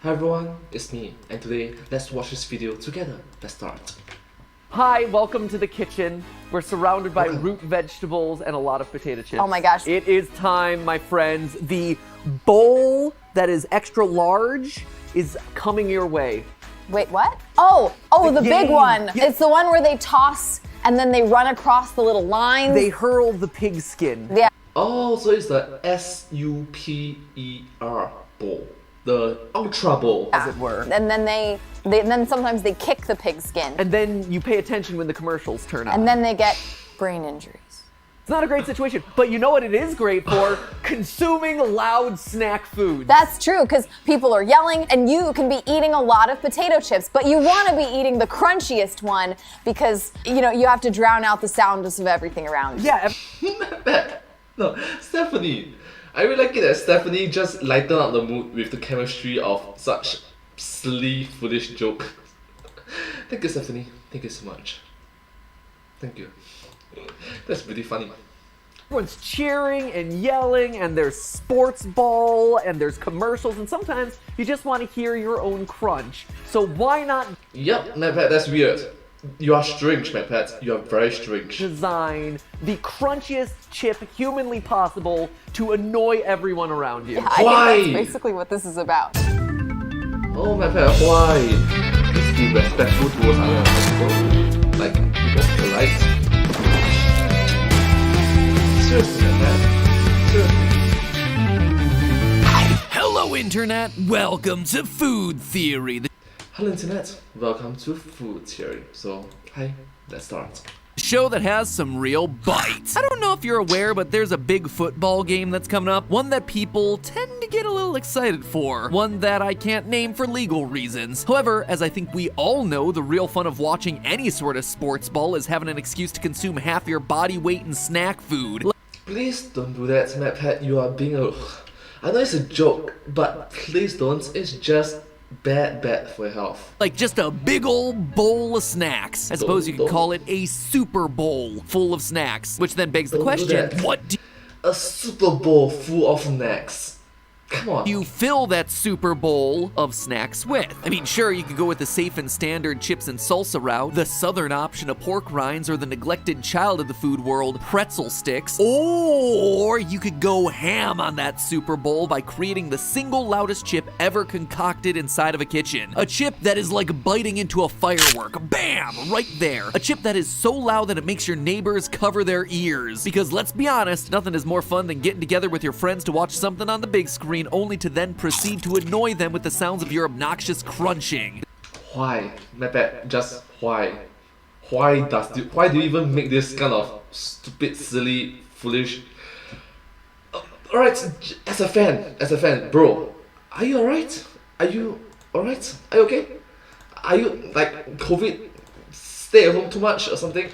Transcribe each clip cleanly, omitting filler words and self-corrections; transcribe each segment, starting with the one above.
Hi everyone, it's me, and today let's watch this video together. Let's start. Hi, welcome to the kitchen. We're surrounded by root vegetables and a lot of potato chips. Oh my gosh. It is time, my friends. The bowl that is extra large is coming your way. Wait, what? Oh, the big one. Yeah. It's the one where they toss and then they run across the little lines. They hurl the pigskin. Yeah. Oh, so it's the SUPER bowl. The Ultra Bowl, as it were. And then sometimes they kick the pigskin. And then you pay attention when the commercials turn on. And then they get brain injuries. It's not a great situation, but you know what it is great for? Consuming loud snack foods. That's true, because people are yelling and you can be eating a lot of potato chips, but you want to be eating the crunchiest one because, you know, you have to drown out the sounds of everything around you. Yeah. No, Stephanie. I really like it that Stephanie just lightened up the mood with the chemistry of such silly, foolish joke. Thank you, Stephanie. Thank you so much. Thank you. That's really funny. Everyone's cheering and yelling, and there's sports ball, and there's commercials, and sometimes you just want to hear your own crunch. So why not Yup, MadPat, that's weird. You are strange, MadPat. You are very strange. design the crunchiest chip humanly possible to annoy everyone around you? I Why? think that's basically what this is about. Oh, MadPat, why? Please be respectful towards other people. Like, people, alright? Seriously, MadPat. Seriously. Hello, Internet. Welcome to Food Theory. Hello, Internet. Welcome to Food Theory. So, hi, let's start. Show that has some real bite. I don't know if you're aware, but there's a big football game that's coming up. One that people tend to get a little excited for. One that I can't name for legal reasons. However, as I think we all know, the real fun of watching any sort of sports ball is having an excuse to consume half your body weight in snack food. Please don't do that, MadPat. You are being a... I know it's a joke, but please don't. It's just bad for your health. Like just a big old bowl of snacks. I suppose you could call it a Super Bowl full of snacks. Which then begs the Don't do question, that. what do A Super Bowl full of snacks. Come on. you fill that Super Bowl of snacks with? I mean, sure, you could go with the safe and standard chips and salsa route, the southern option of pork rinds, or the neglected child of the food world, pretzel sticks. Or you could go ham on that Super Bowl by creating the single loudest chip ever concocted inside of a kitchen. A chip that is like biting into a firework. Bam! Right there. A chip that is so loud that it makes your neighbors cover their ears. Because let's be honest, nothing is more fun than getting together with your friends to watch something on the big screen only to then proceed to annoy them with the sounds of your obnoxious crunching. Why? MadPat, just why? Why do you even make this kind of stupid, silly, foolish... Alright, as a fan, bro, are you alright? Are you alright? Are you okay? Are you, like, COVID, stay at home too much or something?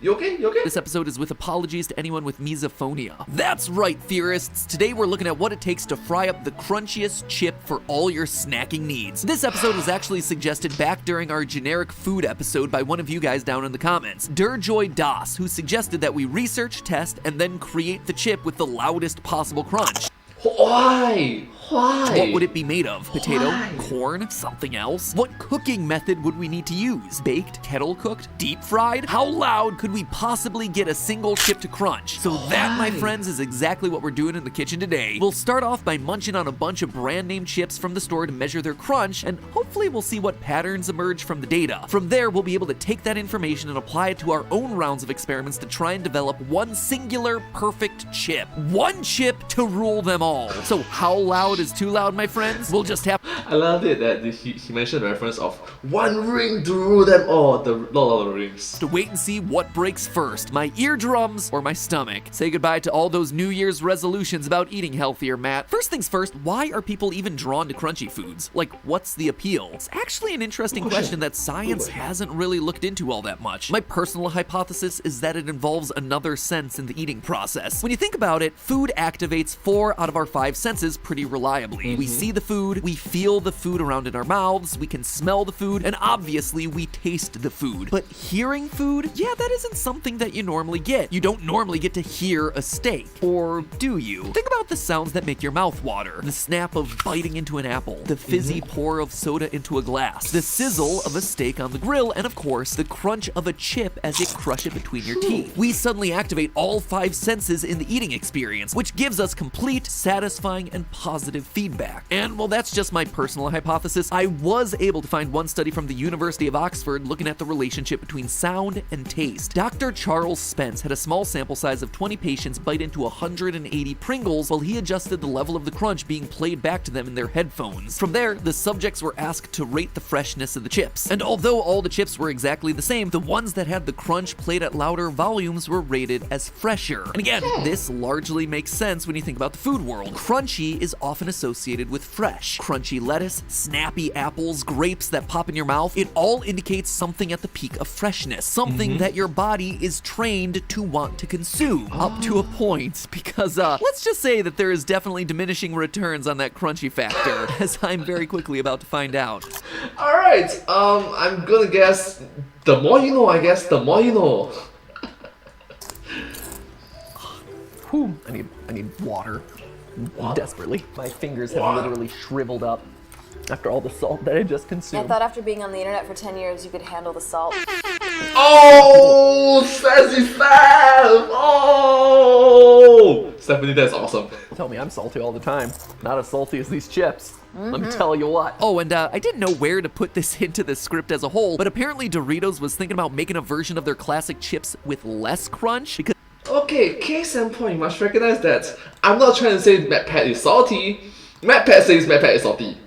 You okay? You okay? This episode is with apologies to anyone with misophonia. That's right, theorists. Today we're looking at what it takes to fry up the crunchiest chip for all your snacking needs. This episode was actually suggested back during our generic food episode by one of you guys down in the comments, Durjoy Das, who suggested that we research, test, and then create the chip with the loudest possible crunch. Why? What would it be made of? Potato? Why? Corn? Something else? What cooking method would we need to use? Baked? Kettle cooked? Deep fried? How loud could we possibly get a single chip to crunch? So that, my Why? friends, is exactly what we're doing in the kitchen today. We'll start off by munching on a bunch of brand name chips from the store to measure their crunch, and hopefully we'll see what patterns emerge from the data. From there, we'll be able to take that information and apply it to our own rounds of experiments to try and develop one singular perfect chip. One chip to rule them all. So how loud is too loud, my friends? We'll just have I love it that he mentioned the reference of one ring to rule them all, the Lord of the Rings. to wait and see what breaks first, my eardrums or my stomach. Say goodbye to all those New Year's resolutions about eating healthier, Matt. First things first, why are people even drawn to crunchy foods? Like, what's the appeal? It's actually an interesting question that science hasn't really looked into all that much. My personal hypothesis is that it involves another sense in the eating process. When you think about it, food activates 4 out of our 5 senses pretty reliably. reliably. We see the food, we feel the food around in our mouths, we can smell the food, and obviously we taste the food. But hearing food, yeah, that isn't something that you normally get. You don't normally get to hear a steak. Or do you? Think about the sounds that make your mouth water. The snap of biting into an apple, the fizzy pour of soda into a glass, the sizzle of a steak on the grill, and of course, the crunch of a chip as you crush it between your teeth. We suddenly activate all 5 senses in the eating experience, which gives us complete, satisfying, and positive feedback. And while that's just my personal hypothesis, I was able to find one study from the University of Oxford looking at the relationship between sound and taste. Dr. Charles Spence had a small sample size of 20 patients bite into 180 Pringles while he adjusted the level of the crunch being played back to them in their headphones. From there, the subjects were asked to rate the freshness of the chips. And although all the chips were exactly the same, the ones that had the crunch played at louder volumes were rated as fresher. And again, this largely makes sense when you think about the food world. Crunchy is often associated with fresh. Crunchy lettuce, snappy apples, grapes that pop in your mouth, it all indicates something at the peak of freshness, something that your body is trained to want to consume, up to a point, because let's just say that there is definitely diminishing returns on that crunchy factor, as I'm very quickly about to find out. Alright, I'm gonna guess the more you know, I guess, the more you know. Whew, I need water. Desperately. My fingers have literally shriveled up after all the salt that I just I consumed. thought after being on the internet for 10 years, you could handle the salt. Oh, Sassy Steph! Oh! Stephanie, that's awesome. Tell me I'm salty all the time. Not as salty as these chips. Let me tell you what. Oh, and I didn't know where to put this into the script as a whole, but apparently Doritos was thinking about making a version of their classic chips with less crunch, because Okay, case in point, you must recognize that. I'm not trying to say MatPat is salty. MatPat says MatPat is salty.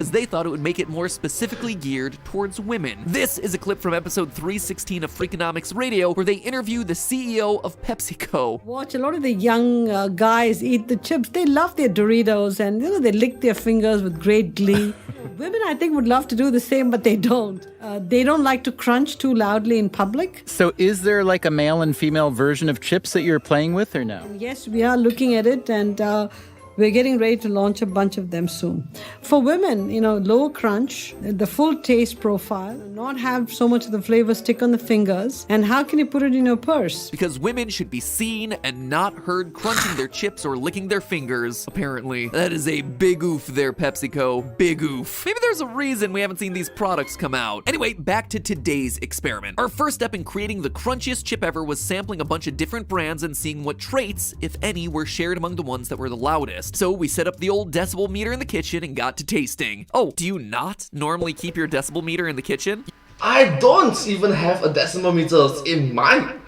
as they thought it would make it more specifically geared towards women. This is a clip from episode 316 of Freakonomics Radio, where they interview the CEO of PepsiCo. Watch a lot of the young guys eat the chips. They love their Doritos and they lick their fingers with great glee. Women, I think, would love to do the same, but they don't. They don't like to crunch too loudly in public. So is there like a male and female version of chips that you're playing with or no? Yes, we are looking at it, and we're getting ready to launch a bunch of them soon. For women, lower crunch, the full taste profile, not have so much of the flavor stick on the fingers, and how can you put it in your purse? Because women should be seen and not heard crunching their chips or licking their fingers, apparently. That is a big oof there, PepsiCo. Big oof. Maybe there's a reason we haven't seen these products come out. Anyway, back to today's experiment. Our first step in creating the crunchiest chip ever was sampling a bunch of different brands and seeing what traits, if any, were shared among the ones that were the loudest. So we set up the old decibel meter in the kitchen and got to tasting. Oh, do you not normally keep your decibel meter in the kitchen? I don't even have a decimal meter in mine.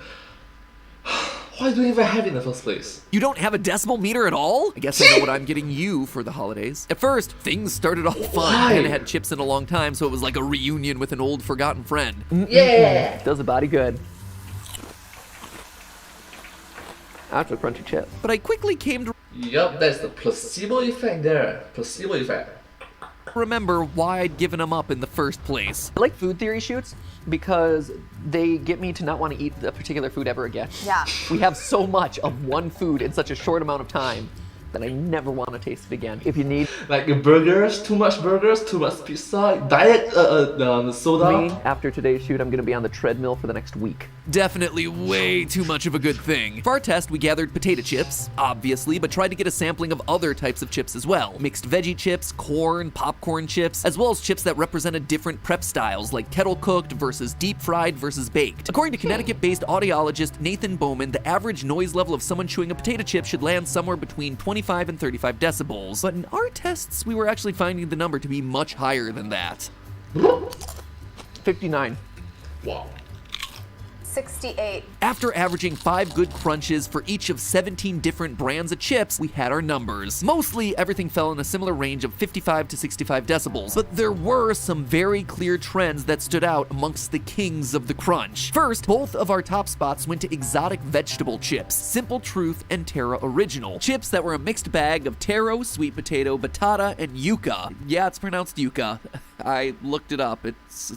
Why do you even have it in the first place? You don't have a decibel meter at all? I guess I know what I'm getting you for the holidays. At first, things started off fun. I hadn't had chips in a long time, so it was like a reunion with an old forgotten friend. Yeah! Does a body good. After a crunchy chip. But I quickly came to Yup, that's the placebo effect there. Placebo effect. remember why I'd given them up in the first place. I like food theory shoots because they get me to not want to eat a particular food ever again. Yeah. We have so much of one food in such a short amount of time that I never want to taste it again. If you need Like burgers, too much pizza, diet soda. me, after today's shoot, I'm going to be on the treadmill for the next week. Definitely way too much of a good thing. For our test, we gathered potato chips, obviously, but tried to get a sampling of other types of chips as well. Mixed veggie chips, corn, popcorn chips, as well as chips that represented different prep styles, like kettle cooked versus deep fried versus baked. According to Connecticut-based audiologist Nathan Bowman, the average noise level of someone chewing a potato chip should land somewhere between 25 and 35 decibels. But in our tests, we were actually finding the number to be much higher than that. 59. Wow. 68. After averaging 5 good crunches for each of 17 different brands of chips, we had our numbers. Mostly, everything fell in a similar range of 55 to 65 decibels, but there were some very clear trends that stood out amongst the kings of the crunch. First, both of our top spots went to exotic vegetable chips, Simple Truth and Terra Original. Chips that were a mixed bag of taro, sweet potato, batata, and yuca. Yeah, it's pronounced yuca. I looked it up. It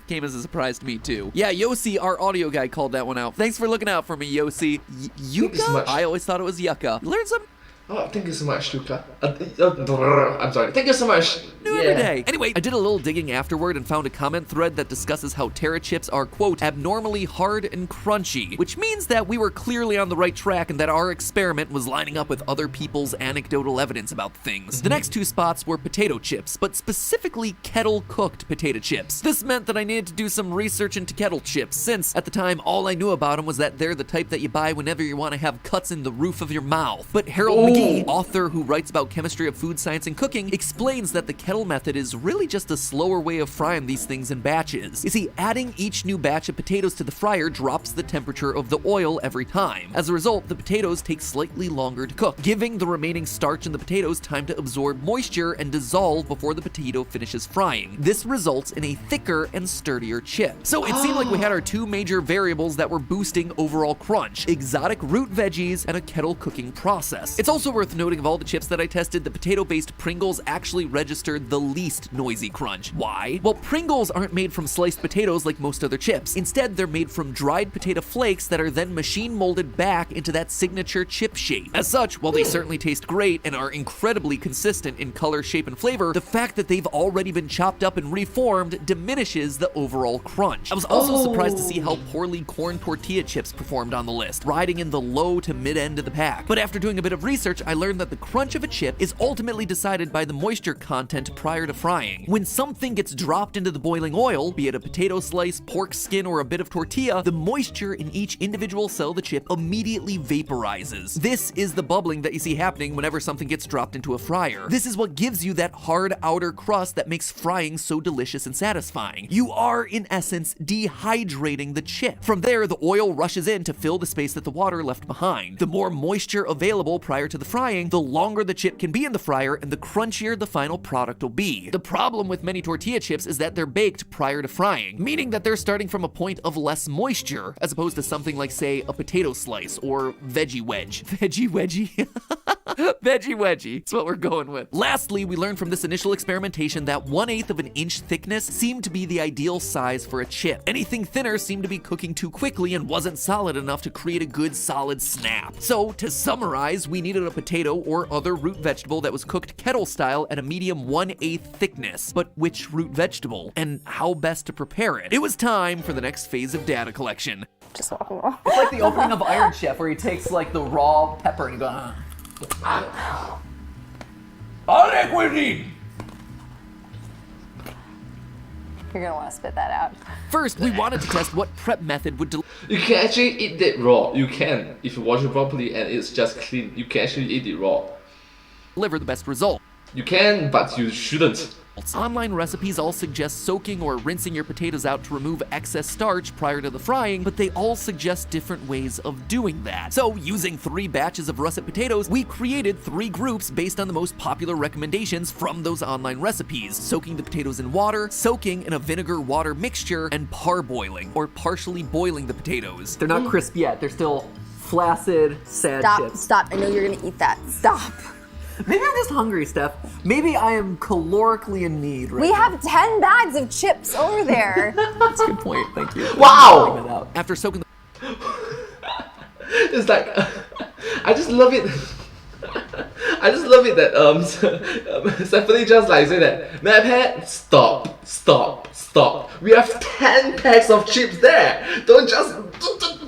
came as a surprise to me, too. Yeah, Yossi, our audio guy, called that one out. Thanks for looking out for me, Yossi. Thank you so Yucca? much. I always thought it was yucca. Learn some. Oh, thank you so much, Luca. I'm sorry. Thank you so much. New every day. Anyway, I did a little digging afterward and found a comment thread that discusses how Terra chips are, quote, abnormally hard and crunchy, which means that we were clearly on the right track and that our experiment was lining up with other people's anecdotal evidence about things. The next 2 spots were potato chips, but specifically kettle-cooked potato chips. This meant that I needed to do some research into kettle chips, since at the time all I knew about them was that they're the type that you buy whenever you want to have cuts in the roof of your mouth. But Harold McGee, author who writes about chemistry of food science and cooking, explains that the kettle method is really just a slower way of frying these things in batches. You see, adding each new batch of potatoes to the fryer drops the temperature of the oil every time. As a result, the potatoes take slightly longer to cook, giving the remaining starch in the potatoes time to absorb moisture and dissolve before the potato finishes frying. This results in a thicker and sturdier chip. So it seemed like we had our 2 major variables that were boosting overall crunch: exotic root veggies and a kettle cooking process. It's also worth noting, of all the chips that I tested, the potato-based Pringles actually registered the least noisy crunch. Why? Well, Pringles aren't made from sliced potatoes like most other chips. Instead, they're made from dried potato flakes that are then machine molded back into that signature chip shape. As such, while they certainly taste great and are incredibly consistent in color, shape, and flavor, the fact that they've already been chopped up and reformed diminishes the overall crunch. I was also surprised to see how poorly corn tortilla chips performed on the list, riding in the low to mid end of the pack. But after doing a bit of research, I learned that the crunch of a chip is ultimately decided by the moisture content prior to frying. When something gets dropped into the boiling oil, be it a potato slice, pork skin, or a bit of tortilla, the moisture in each individual cell of the chip immediately vaporizes. This is the bubbling that you see happening whenever something gets dropped into a fryer. This is what gives you that hard outer crust that makes frying so delicious and satisfying. You are, in essence, dehydrating the chip. From there, the oil rushes in to fill the space that the water left behind. The more moisture available prior to the frying, the longer the chip can be in the fryer and the crunchier the final product will be. The problem with many tortilla chips is that they're baked prior to frying, meaning that they're starting from a point of less moisture, as opposed to something like, say, a potato slice or veggie wedge. Veggie wedgie? Veggie wedgie. That's what we're going with. Lastly, we learned from this initial experimentation that 1/8 of an inch thickness seemed to be the ideal size for a chip. Anything thinner seemed to be cooking too quickly and wasn't solid enough to create a good solid snap. So, to summarize, we needed a potato or other root vegetable that was cooked kettle style at a medium 1/8 thickness. But which root vegetable? And how best to prepare it? It was time for the next phase of data collection. Just walk along. It's like the opening of Iron Chef where he takes like the raw pepper and he goes, Liquidity! You're gonna want to spit that out. First, we wanted to test what prep method would You can actually eat it raw. You can. If you wash it properly and it's just clean, you can actually eat it raw. deliver the best result. You can, but you shouldn't. Online recipes all suggest soaking or rinsing your potatoes out to remove excess starch prior to the frying, but they all suggest different ways of doing that. So, using 3 batches of russet potatoes, we created 3 groups based on the most popular recommendations from those online recipes: soaking the potatoes in water, soaking in a vinegar-water mixture, and parboiling, or partially boiling the potatoes. they're not crisp yet. They're still flaccid, sad chips. Stop. I know you're gonna eat that. Stop. Maybe I'm just hungry, Steph. Maybe I am calorically in need right We now. have 10 bags of chips over there. That's a good point. Thank you. Wow! Bring that out. After soaking the It's like, I just love it. I just love it that Stephanie just like say that, Maphead, stop. We have 10 packs of chips there. Don't just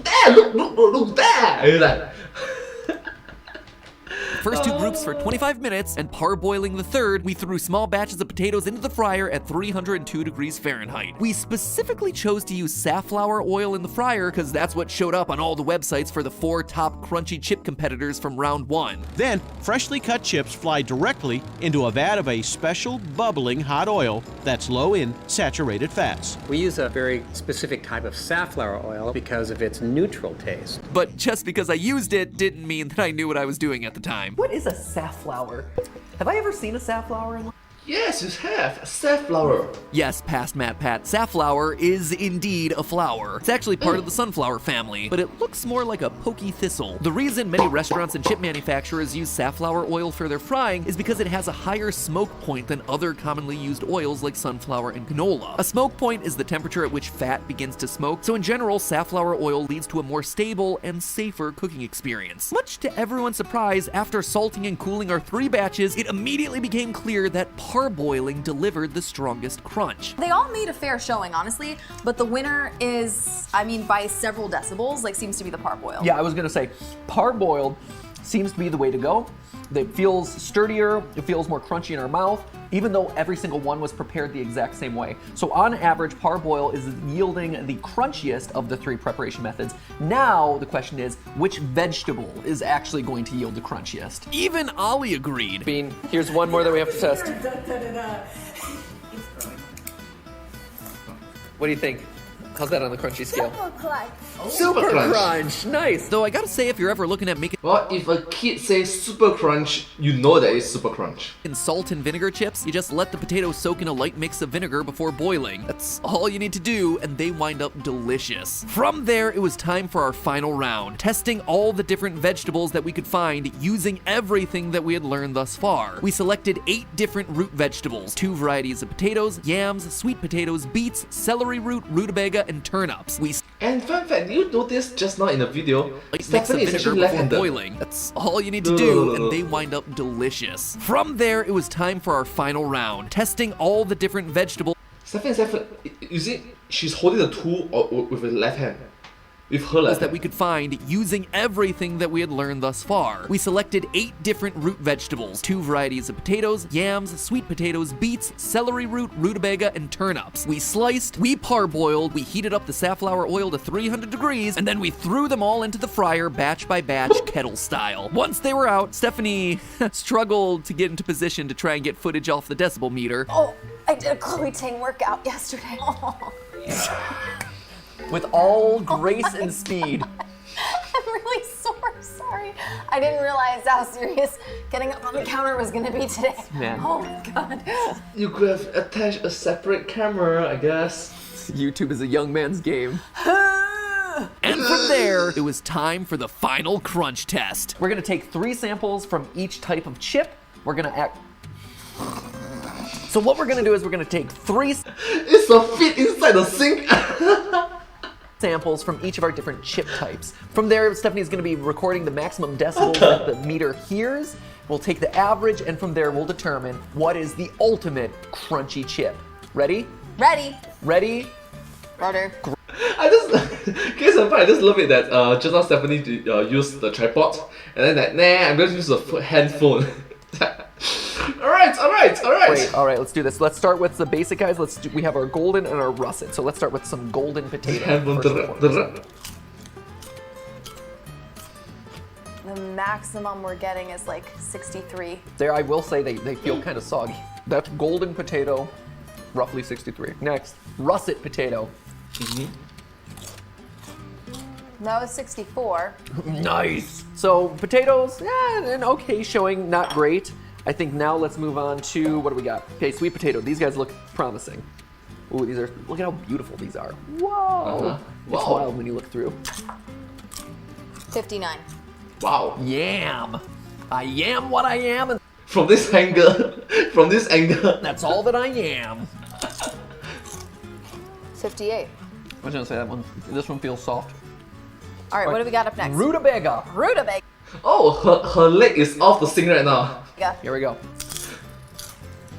there. Look there. And you're like, first 2 groups for 25 minutes, and parboiling the third, we threw small batches of potatoes into the fryer at 302 degrees Fahrenheit. We specifically chose to use safflower oil in the fryer because that's what showed up on all the websites for the 4 top crunchy chip competitors from round 1. Then, freshly cut chips fly directly into a vat of a special bubbling hot oil that's low in saturated fats. We use a very specific type of safflower oil because of its neutral taste. But just because I used it didn't mean that I knew what I was doing at the time. What is a safflower? Have I ever seen a safflower in life? Yes, you have. Safflower. Yes, past Matt Pat, safflower is indeed a flower. It's actually part of the sunflower family, but it looks more like a pokey thistle. The reason many restaurants and chip manufacturers use safflower oil for their frying is because it has a higher smoke point than other commonly used oils like sunflower and canola. A smoke point is the temperature at which fat begins to smoke, so in general, safflower oil leads to a more stable and safer cooking experience. Much to everyone's surprise, after salting and cooling our 3 batches, it immediately became clear that parboiling delivered the strongest crunch. They all made a fair showing, honestly, but the winner is, I mean, by several decibels, like seems to be the parboiled. Yeah, I was gonna say, parboiled seems to be the way to go. It feels sturdier, it feels more crunchy in our mouth, even though every single one was prepared the exact same way. So on average, parboil is yielding the crunchiest of the 3 preparation methods. Now, the question is, which vegetable is actually going to yield the crunchiest? Even Ollie agreed. Bean, here's one more that we have to test. What do you think? How's that on the crunchy scale? Super crunch, nice. Though I gotta say, if you're ever looking at making Well, if a kid says super crunch, you know that it's super crunch. salt and vinegar chips, you just let the potatoes soak in a light mix of vinegar before boiling. That's all you need to do, and they wind up delicious. From there, it was time for our final round, testing all the different vegetables that we could find using everything that we had learned thus far. We selected 8 different root vegetables, 2 varieties of potatoes, yams, sweet potatoes, beets, celery root, rutabaga, and turnips. We And fun fact, you noticed just now in the video, mix of Stephanie is vinegar actually before left-handed. boiling. That's all you need to do, and they wind up delicious. From there, it was time for our final round, testing all the different vegetables Stephanie, you see, she's holding the tool with her left hand. With her left that hand. we could find using everything that we had learned thus far. We selected 8 different root vegetables, 2 varieties of potatoes, yams, sweet potatoes, beets, celery root, rutabaga, and turnips. We sliced, we parboiled, we heated up the safflower oil to 300 degrees, and then we threw them all into the fryer batch by batch, kettle style. Once they were out, Stephanie struggled to get into position to try and get footage off the decibel meter. Oh, I did a Chloe Ting workout yesterday. Oh. With all grace and speed. I'm really sore, sorry. I didn't realize how serious getting up on the counter was gonna be today. Man. Oh my god. You could have attached a separate camera, I guess. YouTube is a young man's game. And from there, it was time for the final crunch test. We're gonna take 3 samples from each type of chip. We're gonna act. So what we're gonna do is we're gonna take 3 It's a fit inside the sink. samples from each of our different chip types. From there, Stephanie's gonna be recording the maximum decibels that the meter hears. We'll take the average, and from there, we'll determine what is the ultimate crunchy chip. Ready? Ready. Ready? Rudder. I just love it that just now Stephanie used the tripod and then like, nah, I'm going to use the handphone. Alright. Wait, all right, let's do this. Let's start with the basic guys. We have our golden and our russet. So let's start with some golden potato. Handphone. first and foremost. The maximum we're getting is like 63. There, I will say they feel kind of soggy. That's golden potato, roughly 63. Next, russet potato. That was 64. Nice. So potatoes, yeah, an okay showing, not great. I think now let's move on to, what do we got? Okay, sweet potato. These guys look promising. Ooh, look at how beautiful these are. Whoa. It's Wow. wild when you look through. 59. Wow. Yam. I am what I am, and From this angle, that's all that I am. 58. I was gonna say that one. This one feels soft. All right, what do we got up next? Rutabaga. Rutabaga. Oh, her leg is off the sink right now. Here we go.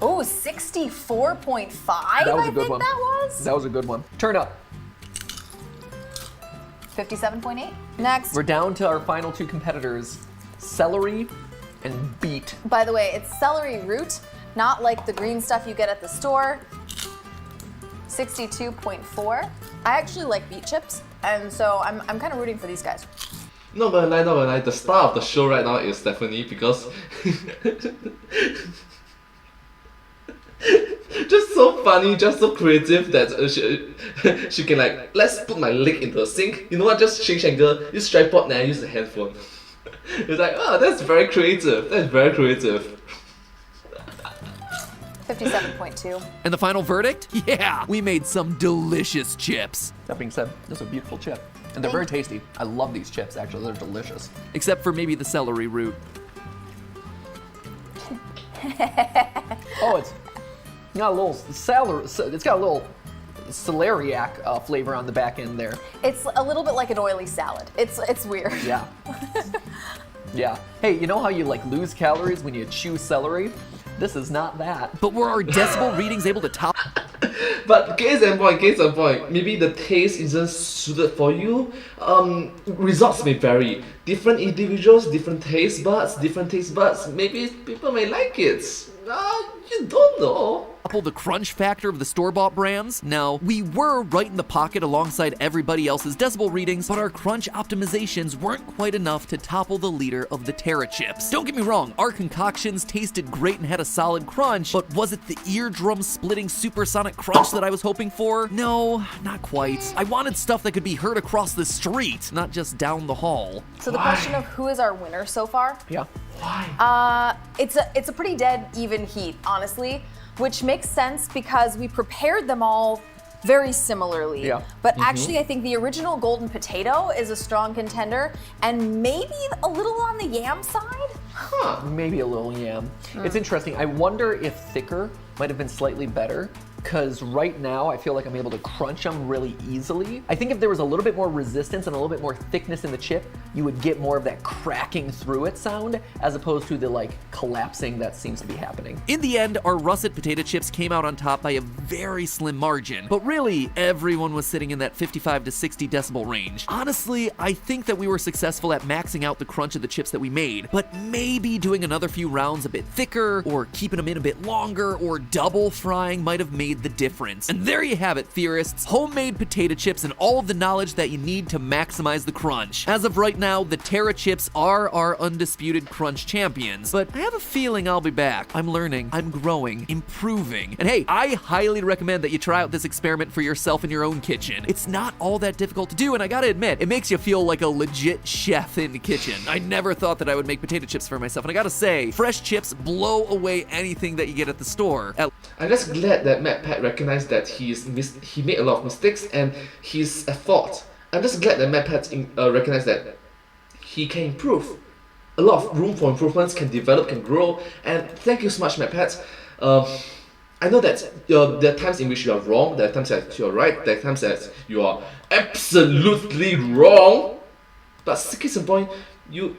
Oh, 64.5. That was I a good think one. that was. That was a good one. Turn up. 57.8. Next. We're down to our final 2 competitors, celery and beet. By the way, it's celery root, not like the green stuff you get at the store. 62.4. I actually like beet chips, and so I'm kind of rooting for these guys. Not gonna lie, the star of the show right now is Stephanie because just so funny, just so creative that she can like, let's put my leg into the sink. You know what, just change angle, use tripod, now use the handphone. It's like, oh, that's very creative, 57.2. And the final verdict? Yeah, we made some delicious chips. That being said, this is a beautiful chip. And they're very tasty. I love these chips, actually. They're delicious. Except for maybe the celery root. Oh, it's got a little celeriac flavor on the back end there. It's a little bit like an oily salad. It's weird. Yeah. Yeah. Hey, you know how you like lose calories when you chew celery? This is not that. But were our decibel readings able to top? But case in point, maybe the taste isn't suited for you. Results may vary. Different individuals, different taste buds. Maybe people may like it. You don't know. The crunch factor of the store-bought brands? No, we were right in the pocket alongside everybody else's decibel readings, but our crunch optimizations weren't quite enough to topple the leader of the Terra chips. Don't get me wrong, our concoctions tasted great and had a solid crunch, but was it the eardrum-splitting supersonic crunch that I was hoping for? No, not quite. I wanted stuff that could be heard across the street, not just down the hall. So the question of who is our winner so far? Yeah. Why? It's a pretty dead even heat, honestly, which makes sense because we prepared them all very similarly. Yeah. But actually, I think the original golden potato is a strong contender, and maybe a little on the yam side. Maybe a little yam. It's interesting. I wonder if thicker might have been slightly better, because right now I feel like I'm able to crunch them really easily. I think if there was a little bit more resistance and a little bit more thickness in the chip, you would get more of that cracking through it sound, as opposed to the like collapsing that seems to be happening. In the end, our russet potato chips came out on top by a very slim margin, but really, everyone was sitting in that 55 to 60 decibel range. Honestly, I think that we were successful at maxing out the crunch of the chips that we made, but maybe doing another few rounds a bit thicker, or keeping them in a bit longer, or double frying might have made the difference. And there you have it, theorists. Homemade potato chips and all of the knowledge that you need to maximize the crunch. As of right now, the Terra chips are our undisputed crunch champions, but I have a feeling I'll be back. I'm learning, I'm growing, improving. And hey, I highly recommend that you try out this experiment for yourself in your own kitchen. It's not all that difficult to do, and I gotta admit, it makes you feel like a legit chef in the kitchen. I never thought that I would make potato chips for myself, and I gotta say, fresh chips blow away anything that you get at the store. I'm just glad that MadPat recognized that he made a lot of mistakes and he's at fault. I'm just glad that MadPat recognized that he can improve. A lot of room for improvements, can develop, can grow, and thank you so much, MadPat. I know that there are times in which you are wrong, there are times that you are right, there are times that you are absolutely wrong, but case in point, you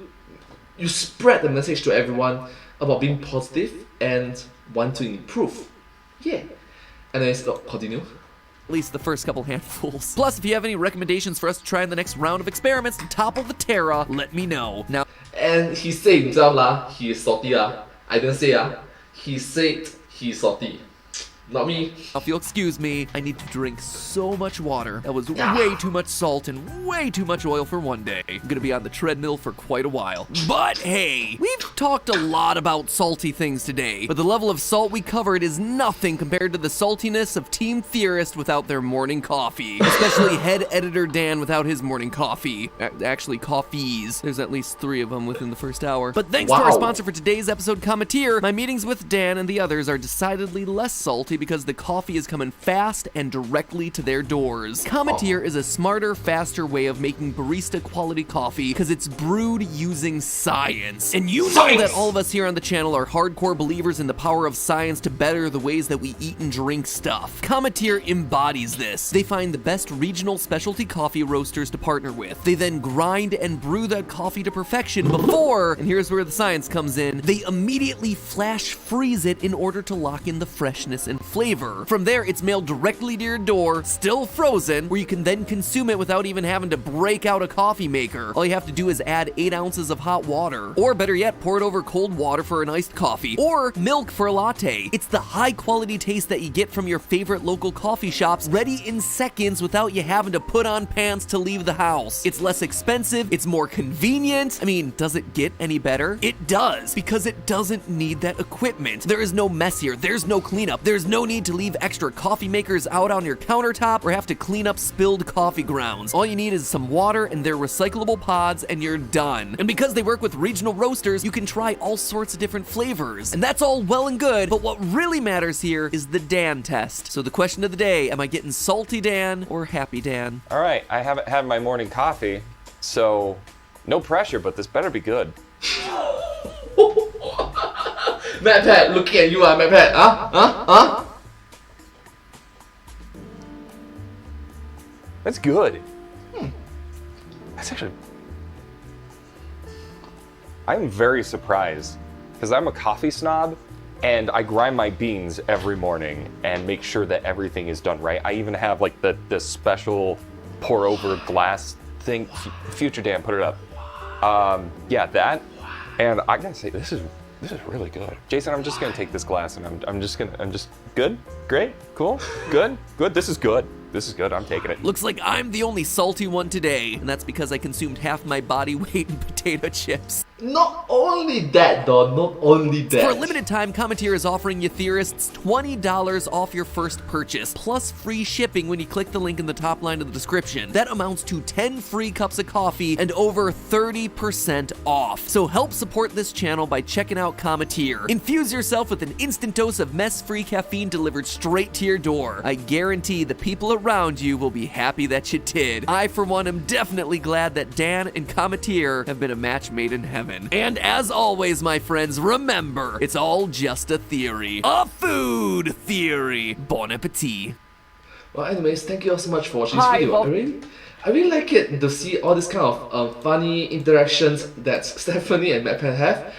spread the message to everyone about being positive and want to improve. Yeah. And then continue. At least the first couple handfuls. Plus, if you have any recommendations for us to try in the next round of experiments to topple the Terra, let me know. Now, and he said himself he is salty I didn't say he said he's salty. Not me. if you'll excuse me, I need to drink so much water. That was way too much salt and way too much oil for one day. I'm gonna be on the treadmill for quite a while. But hey, we've talked a lot about salty things today, but the level of salt we covered is nothing compared to the saltiness of Team Theorist without their morning coffee. Especially head editor Dan without his morning coffee. Actually, coffees. There's at least 3 of them within the first hour. But thanks to our sponsor for today's episode, Cometeer, my meetings with Dan and the others are decidedly less salty because the coffee is coming fast and directly to their doors. Cometeer is a smarter, faster way of making barista quality coffee because it's brewed using science. And you know that all of us here on the channel are hardcore believers in the power of science to better the ways that we eat and drink stuff. Cometeer embodies this. They find the best regional specialty coffee roasters to partner with. They then grind and brew that coffee to perfection before, and here's where the science comes in, they immediately flash freeze it in order to lock in the freshness and flavor. From there, it's mailed directly to your door, still frozen, where you can then consume it without even having to break out a coffee maker. All you have to do is add 8 ounces of hot water, or better yet, pour it over cold water for an iced coffee, or milk for a latte. It's the high quality taste that you get from your favorite local coffee shops, ready in seconds without you having to put on pants to leave the house. It's less expensive, it's more convenient. I mean, does it get any better? It does, because it doesn't need that equipment. There is no mess here, there's no cleanup, there's no need to leave extra coffee makers out on your countertop or have to clean up spilled coffee grounds. All you need is some water and their recyclable pods and you're done. And because they work with regional roasters, you can try all sorts of different flavors. And that's all well and good, but what really matters here is the Dan test. So the question of the day, am I getting salty Dan or happy Dan? All right, I haven't had my morning coffee, so no pressure, but this better be good. Matt Pat, looking at you, Matt Pat. That's good. That's actually... I'm very surprised, because I'm a coffee snob, and I grind my beans every morning and make sure that everything is done right. I even have like the special pour over glass thing. Future Dan, put it up. Yeah, that. And I gotta say, this is really good. Jason, I'm just gonna take this glass and I'm just good, great, cool, good. This is good. This is good. I'm taking it. Looks like I'm the only salty one today, and that's because I consumed half my body weight in potato chips. Not only that, though. Not only that. For a limited time, Commenteer is offering you theorists $20 off your first purchase, plus free shipping when you click the link in the top line of the description. That amounts to 10 free cups of coffee and over 30% off. So help support this channel by checking out Commenteer. Infuse yourself with an instant dose of mess-free caffeine delivered straight to your door. I guarantee the people around you will be happy that you did. I, for one, am definitely glad that Dan and Commenteer have been a match made in heaven. And as always, my friends, remember, it's all just a theory. A food theory. Bon appetit. Well, anyways, thank you all so much for watching this video. I really like it to see all this kind of funny interactions that Stephanie and Matt Pat have.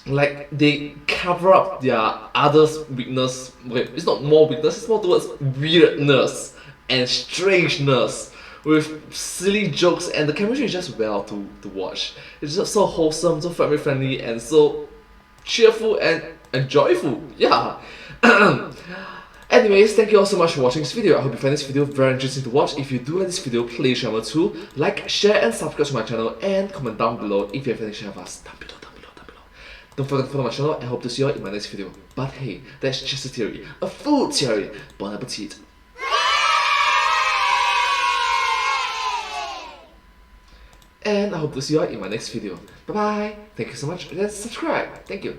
Like, they cover up their other's weakness. Wait, it's not more weakness, it's more towards weirdness and strangeness with silly jokes, and the chemistry is just well to watch. It's just so wholesome, so family friendly, and so cheerful and joyful. Yeah. Anyways, thank you all so much for watching this video. I hope you find this video very interesting to watch. If you do like this video, please remember to like, share, and subscribe to my channel, and comment down below if you have any share of us down below. Don't forget to follow my channel, and I hope to see you all in my next video. But hey, that's just a theory, a food theory. Bon appetit. And I hope to see you all in my next video. Bye bye. Thank you so much. Let's subscribe. Thank you.